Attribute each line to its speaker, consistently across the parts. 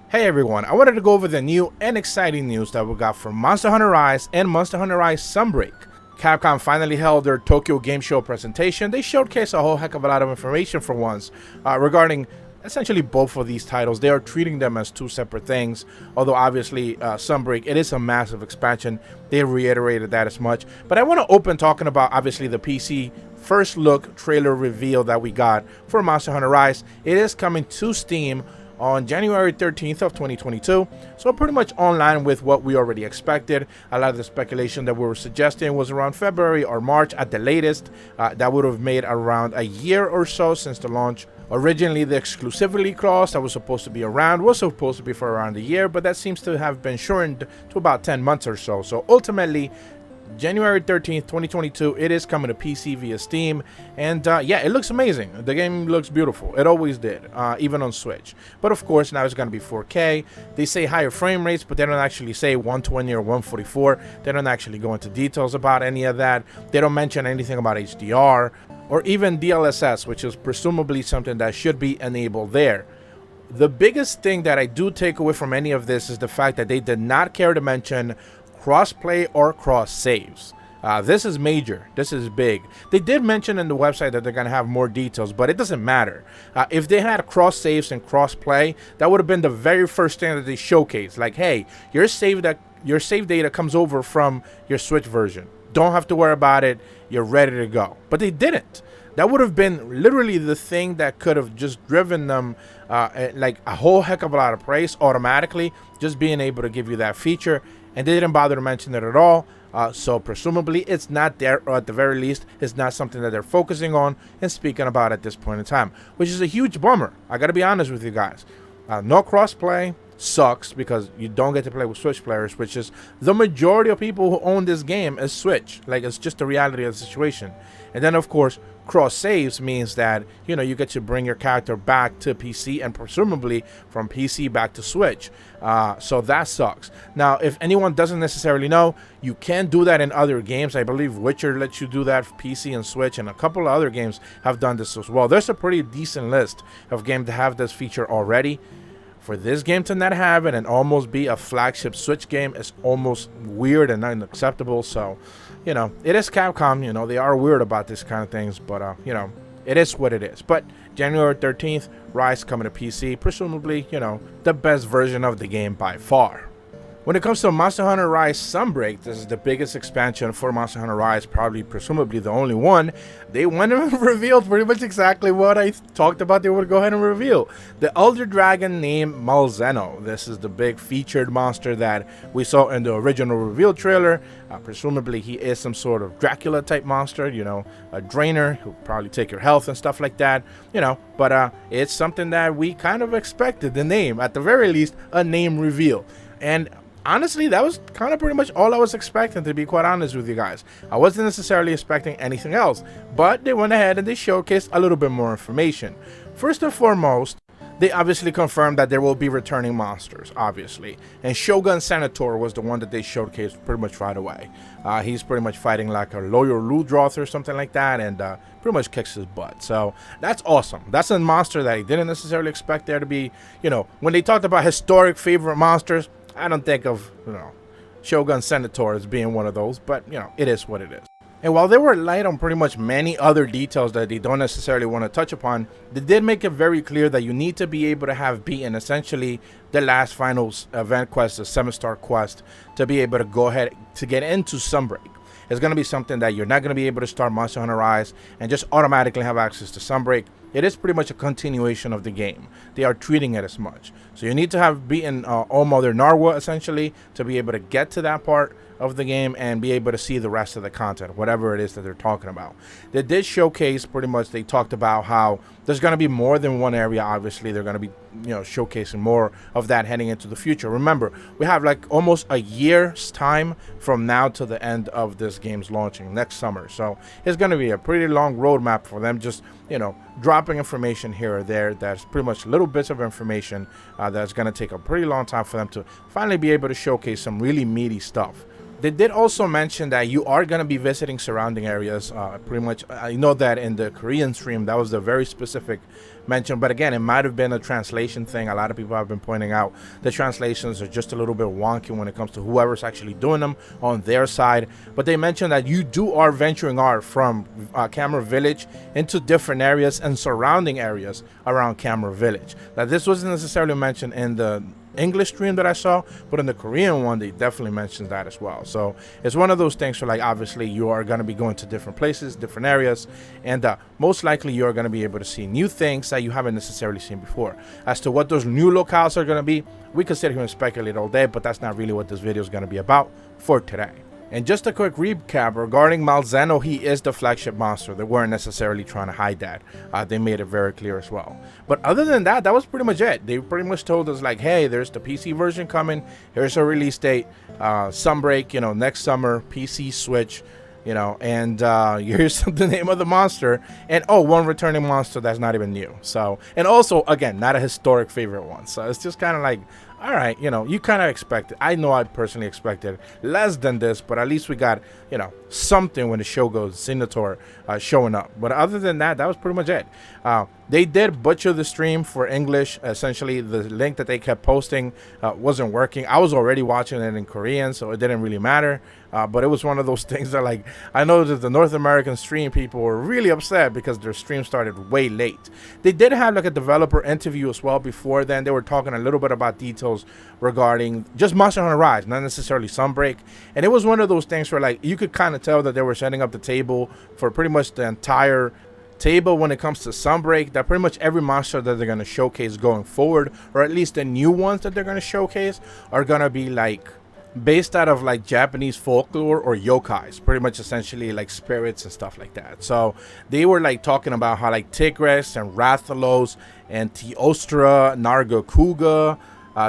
Speaker 1: Hey everyone, I wanted to go over the new and exciting news that we got from Monster Hunter Rise and Monster Hunter Rise Sunbreak. Capcom finally held their Tokyo Game Show presentation. They showcased a whole heck of a lot of information for once regarding essentially both of these titles. They are treating them as two separate things, although obviously Sunbreak, it is a massive expansion. They reiterated that as much. But I want to open talking about obviously the PC first look trailer reveal that we got for Monster Hunter Rise. It is coming to Steam on January 13th of 2022, so pretty much online with what we already expected. A lot of the speculation that we were suggesting was around February or March at the latest. That would have made around a year or so since the launch. Originally, the exclusivity clause that was supposed to be around was supposed to be for around a year, but that seems to have been shortened to about 10 months or so. So ultimately, January 13th, 2022, it is coming to PC via Steam, and yeah, it looks amazing. The game looks beautiful. It always did, even on Switch. But of course, now it's going to be 4K. They say higher frame rates, but they don't actually say 120 or 144. They don't actually go into details about any of that. They don't mention anything about HDR or even DLSS, which is presumably something that should be enabled there. The biggest thing that I do take away from any of this is the fact that they did not care to mention cross-play or cross-saves. This is major. This is big. They did mention in the website that they're going to have more details, but it doesn't matter. If they had cross-saves and cross-play, that would have been the very first thing that they showcased. Like, hey, your save data comes over from your Switch version. Don't have to worry about it. You're ready to go. But they didn't. That would have been literally the thing that could have just driven them like a whole heck of a lot of praise automatically, just being able to give you that feature. And they didn't bother to mention it at all. So presumably it's not there, or at the very least, it's not something that they're focusing on and speaking about at this point in time, which is a huge bummer. I got to be honest with you guys. No crossplay sucks because you don't get to play with Switch players, which is the majority of people who own this game is Switch. Like, it's just the reality of the situation. And then, of course, cross saves means that, you know, you get to bring your character back to PC and presumably from PC back to Switch. So that sucks. Now, if anyone doesn't necessarily know, you can do that in other games. I believe Witcher lets you do that for PC and Switch, and a couple of other games have done this as well. There's a pretty decent list of games that have this feature already. For this game to not have it and almost be a flagship Switch game is almost weird and unacceptable. So, you know, it is Capcom. You know, they are weird about this kind of things, but, you know, it is what it is. But January 13th, Rise coming to PC, presumably, you know, the best version of the game by far. When it comes to Monster Hunter Rise Sunbreak, this is the biggest expansion for Monster Hunter Rise, probably presumably the only one. They went and revealed pretty much exactly what I talked about they would go ahead and reveal. The Elder Dragon named Malzeno. This is the big featured monster that we saw in the original reveal trailer. Presumably he is some sort of Dracula type monster, you know, a drainer who'll probably take your health and stuff like that, you know, but it's something that we kind of expected, the name, at the very least, a name reveal. And honestly, that was kind of pretty much all I was expecting, to be quite honest with you guys. I wasn't necessarily expecting anything else, but they went ahead and they showcased a little bit more information. First and foremost, they obviously confirmed that there will be returning monsters, obviously. And Shogun Senator was the one that they showcased pretty much right away. He's pretty much fighting like a lawyer Ludroth or something like that, and pretty much kicks his butt. So that's awesome. That's a monster that I didn't necessarily expect there to be, you know, when they talked about historic favorite monsters, I don't think of, you know, Shogun Senator as being one of those, but, you know, it is what it is. And while they were light on pretty much many other details that they don't necessarily want to touch upon, they did make it very clear that you need to be able to have beaten essentially the last final event quest, the 7-star quest, to be able to go ahead to get into Sunbreak. It's going to be something that you're not going to be able to start Monster Hunter Rise and just automatically have access to Sunbreak. It is pretty much a continuation of the game. They are treating it as much. So you need to have beaten Allmother Narwa, essentially, to be able to get to that part of the game and be able to see the rest of the content, whatever it is that they're talking about. They did showcase, pretty much, they talked about how there's going to be more than one area. Obviously, they're going to be, you know, showcasing more of that heading into the future. Remember, we have like almost a year's time from now to the end of this game's launching next summer. So it's going to be a pretty long roadmap for them, just, you know, dropping information here or there. That's pretty much little bits of information that's going to take a pretty long time for them to finally be able to showcase some really meaty stuff. They did also mention that you are going to be visiting surrounding areas. Pretty much, I know that in the Korean stream, that was the very specific mention. But again, it might have been a translation thing. A lot of people have been pointing out the translations are just a little bit wonky when it comes to whoever's actually doing them on their side. But they mentioned that you are venturing out from Camera Village into different areas and surrounding areas around Camera Village. Now, this wasn't necessarily mentioned in the English stream that I saw, but in the Korean one they definitely mentioned that as well. So it's one of those things where, like, obviously you are going to be going to different places, different areas, and most likely you are going to be able to see new things that you haven't necessarily seen before. As to what those new locales are going to be, we could sit here and speculate all day, but that's not really what this video is going to be about for today. And just a quick recap regarding Malzeno, he is the flagship monster. They weren't necessarily trying to hide that. They made it very clear as well. But other than that, that was pretty much it. They pretty much told us, like, hey, there's the PC version coming. Here's a release date. Sunbreak, you know, next summer, PC, Switch, you know, and here's the name of the monster. And, oh, one returning monster that's not even new. So, and also, again, not a historic favorite one. So it's just kind of like, all right, you know, you kind of expect it. I know I personally expected less than this, but at least we got, you know, something when the show goes, Signator showing up. But other than that, that was pretty much it. They did butcher the stream for English. Essentially, the link that they kept posting wasn't working. I was already watching it in Korean, so it didn't really matter. But it was one of those things that, like, I know that the North American stream people were really upset because their stream started way late. They did have, like, a developer interview as well before then. They were talking a little bit about details regarding just Monster Hunter Rise, not necessarily Sunbreak. And it was one of those things where, like, you could kind of tell that they were setting up the table for pretty much the entire table when it comes to Sunbreak, that pretty much every monster that they're going to showcase going forward, or at least the new ones that they're going to showcase, are going to be, like, based out of, like, Japanese folklore or yokais, pretty much essentially like spirits and stuff like that. So they were, like, talking about how, like, Tigrex and Rathalos and Teostra, Nargacuga,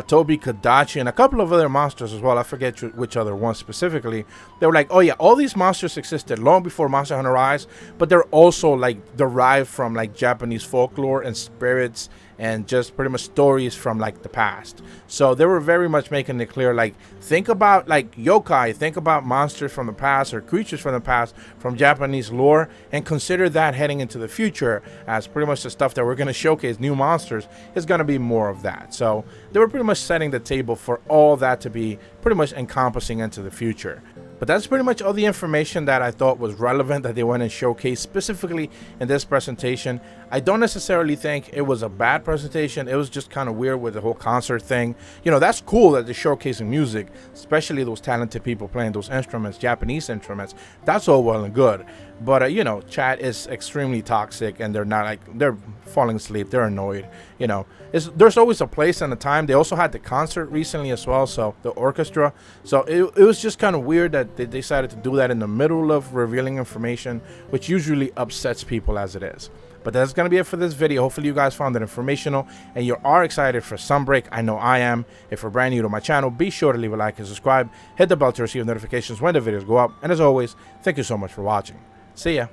Speaker 1: Toby Kadachi, and a couple of other monsters as well. I forget which other ones specifically. They were like, oh yeah, all these monsters existed long before Monster Hunter Rise, but they're also, like, derived from, like, Japanese folklore and spirits and just pretty much stories from, like, the past. So they were very much making it clear, like, think about, like, yokai, think about monsters from the past or creatures from the past from Japanese lore, and consider that heading into the future, as pretty much the stuff that we're going to showcase, new monsters, is going to be more of that. So they were pretty much setting the table for all that to be pretty much encompassing into the future. But that's pretty much all the information that I thought was relevant that they went and showcased specifically in this presentation. I don't necessarily think it was a bad presentation. It was just kind of weird with the whole concert thing. You know, that's cool that they're showcasing music, especially those talented people playing those instruments, Japanese instruments. That's all well and good. But, you know, chat is extremely toxic, and they're not, like, they're falling asleep. They're annoyed. You know, there's always a place and a time. They also had the concert recently as well, so the orchestra. So it was just kind of weird that they decided to do that in the middle of revealing information, which usually upsets people as it is. But that's going to be it for this video. Hopefully you guys found it informational and you are excited for Sunbreak. I know I am. If you're brand new to my channel, be sure to leave a like and subscribe. Hit the bell to receive notifications when the videos go up. And as always, thank you so much for watching. See ya.